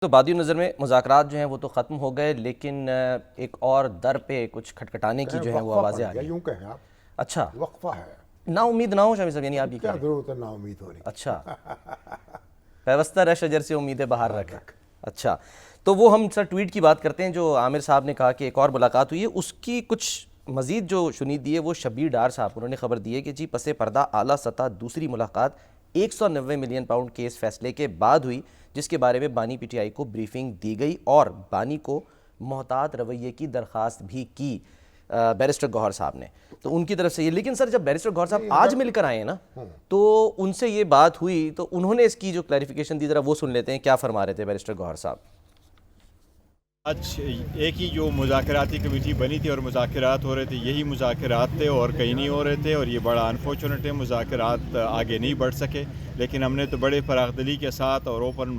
तो बादी नज़र में मुज़ाकरात जो हैं वो तो ख़त्म हो गए, लेकिन एक और दर पे कुछ खटखटाने की जो है वो आवाज़ें आ रही हैं। यूं कहें आप, अच्छा, वक्फा है। ना उम्मीद ना हो शामिल साहब, यानी आप ये कह क्या रहे हैं? जरूरत है ना उम्मीद होने की। अच्छा, पैवस्ता रह शजर से उम्मीदें बाहर रख। अच्छा, तो वो हम सर ट्वीट की बात करते हैं जो आमिर साहब ने कहा कि एक और मुलाकात हुई है, उसकी कुछ मज़ीद जो शुनीद दी है वो शब्बीर डार साहब उन्होंने खबर दी है कि जी पसे पर्दा आला सतह दूसरी मुलाकात 190 मिलियन पाउंड केस फैसले के बाद हुई, जिसके बारे में बानी पीटीआई को ब्रीफिंग दी गई और बानी को मोहतात रवैये की दरख्वास्त भी की बैरिस्टर गौहर साहब ने, तो उनकी तरफ से ये। लेकिन सर जब बैरिस्टर गौहर साहब आज मिलकर आए ना, तो उनसे ये बात हुई तो उन्होंने इसकी जो क्लैरिफिकेशन दी, जरा वो सुन लेते हैं क्या फरमा रहे थे बैरिस्टर गौहर साहब। आज एक ही जो मुज़ाकराती कमेटी बनी थी और मुज़ाकरात हो रहे थे, यही मुज़ाकरात थे और कहीं नहीं हो रहे थे, और ये बड़ा अनफॉर्चुनेट है, मुज़ाकरात आगे नहीं बढ़ सके। लेकिन हमने तो बड़े फराखदिली के साथ और ओपन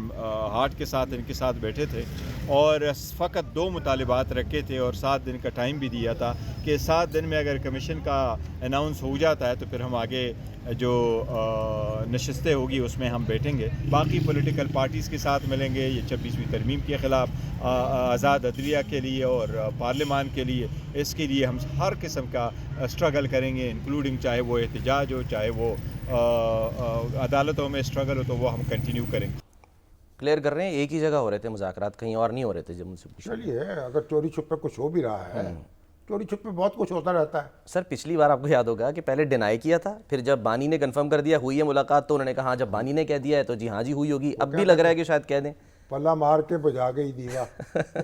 हार्ट के साथ इनके साथ बैठे थे और फ़कत 2 मुतालिबात रखे थे और 7 दिन का टाइम भी दिया था कि 7 दिन में अगर कमीशन का अनाउंस हो जाता है तो फिर हम आगे जो नशस्तें होगी उसमें हम बैठेंगे। बाकी पॉलिटिकल पार्टीज़ के साथ मिलेंगे, ये 26वीं तरमीम के ख़िलाफ़ आज़ाद अदलिया के लिए और पार्लियामान के लिए, इसके लिए हम हर किस्म का स्ट्रगल करेंगे, इंक्लूडिंग चाहे वो एहतजाज हो, चाहे वो अदालतों में स्ट्रगल हो, तो वो हम कंटिन्यू करेंगे। क्लियर कर रहे हैं, एक ही जगह हो रहे थे मुज़ाकरात, कहीं और नहीं हो रहे थे जब मुझसे पूछा। चलिए, अगर चोरी छुपे कुछ हो भी रहा है, चोरी छुपे बहुत कुछ होता रहता है। सर पिछली बार आपको याद होगा कि पहले डिनाई किया था, फिर जब बानी ने कंफर्म कर दिया हुई है मुलाकात तो उन्होंने कहा हाँ, जब बानी ने कह दिया है तो जी हाँ जी हुई होगी। अब भी लग रहा है कि शायद कह दें। पल्ला मार के बुझा गई दीवा,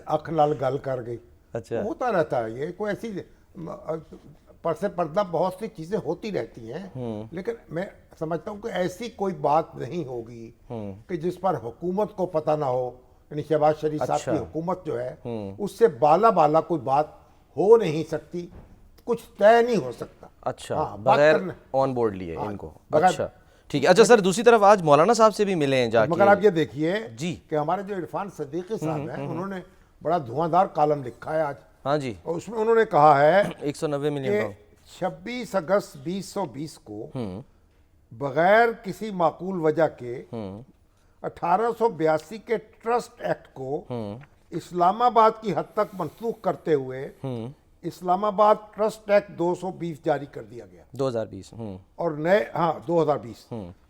अख लाल गल कर गई। अच्छा, होता रहता है, ये कोई ऐसी परसे पर्दा बहुत सी चीजें होती रहती हैं, लेकिन मैं समझता हूँ कि ऐसी कोई बात नहीं होगी कि जिस पर हुकूमत को पता ना हो। यानी शहबाज शरीफ साहब की हुकूमत जो है उससे बाला बाला कोई बात हो नहीं सकती, कुछ तय नहीं हो सकता। अच्छा, हाँ, बगैर ऑन बोर्ड लिए इनको। बगैर- अच्छा ठीक है। अच्छा सर, दूसरी तरफ आज मौलाना साहब से भी मिले हैं जाके। मगर आप ये देखिए जी कि हमारे जो इरफान सदीकी साहब हैं, उन्होंने बड़ा धुआंधार कॉलम लिखा है आज, हाँ जी, और उसमें उन्होंने कहा है 190 मिलियन कि पाउंड। 26 अगस्त 2020 को बगैर किसी माकूल वजह के 1882 के ट्रस्ट एक्ट को इस्लामाबाद की हद तक मनसूख करते हुए इस्लामाबाद ट्रस्ट एक्ट 220 जारी कर दिया गया 2020। और नए 2020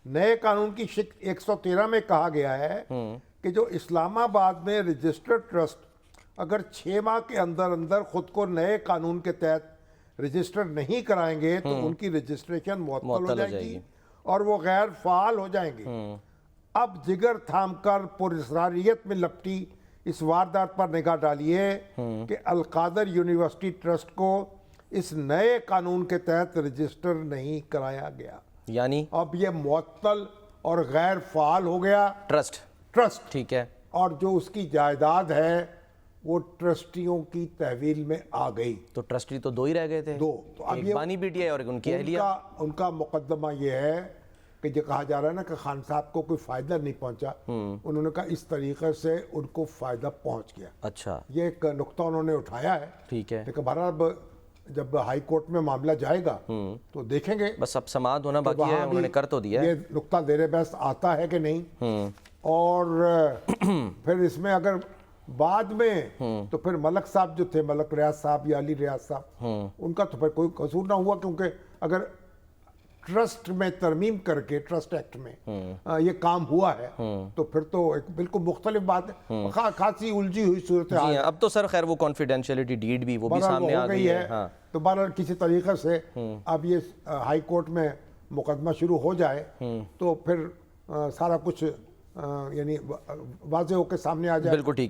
नए कानून की शिक 113 में कहा गया है कि जो इस्लामाबाद में रजिस्टर्ड ट्रस्ट अगर 6 माह के अंदर अंदर खुद को नए कानून के तहत रजिस्टर नहीं कराएंगे तो उनकी रजिस्ट्रेशन मुअत्तल हो जाएगी और वो गैर फाल हो जाएंगे। अब जिगर थामकर पुरस्रारियत में लपटी इस वारदात पर निगाह डालिए कि अलकादर यूनिवर्सिटी ट्रस्ट को इस नए कानून के तहत रजिस्टर नहीं कराया गया, यानी अब ये मुअत्तल और गैर फाल हो गया ट्रस्ट। ठीक है, और जो उसकी जायदाद है वो ट्रस्टियों की तहवील में आ गई। तो ट्रस्टी तो 2 ही रह गए थे, 2 तो अब एक ये बानी पीटीआई और एक उनकी अहलिया। उनका मुकदमा ये है कि जो कहा जा रहा है ना कि खान साहब को कोई फायदा नहीं पहुंचा, उन्होंने कहा इस तरीके से उनको फायदा पहुंच गया। अच्छा, ये एक नुक्ता उन्होंने उठाया है। ठीक है, लेकिन बहरहाल जब हाई कोर्ट में मामला जाएगा तो देखेंगे, बस अब समाअत होना बाकी है, वहाँ भी उन्होंने कर तो दिया है। ये नुक्ता देरे बहस आता है कि नहीं, और फिर इसमें अगर बाद में तो फिर मलक साहब जो थे, मलक रियाज साहब या अली रियाज साहब, उनका तो फिर कोई कसूर ना हुआ, क्योंकि अगर ट्रस्ट में तरमीम करके ट्रस्ट एक्ट में ये काम हुआ है तो फिर तो एक बिल्कुल मुख्तलिफ बात है। खासी उलझी हुई सूरत जी हाँ, अब तो सर खैर वो कॉन्फिडेंशियलिटी डीड भी वो भी सामने आ गई है। हाँ। तो बहरहाल किसी तरीके से अब ये हाई कोर्ट में मुकदमा शुरू हो जाए तो फिर सारा कुछ यानी वाज़ेह होकर सामने आ जाए। बिल्कुल ठीक।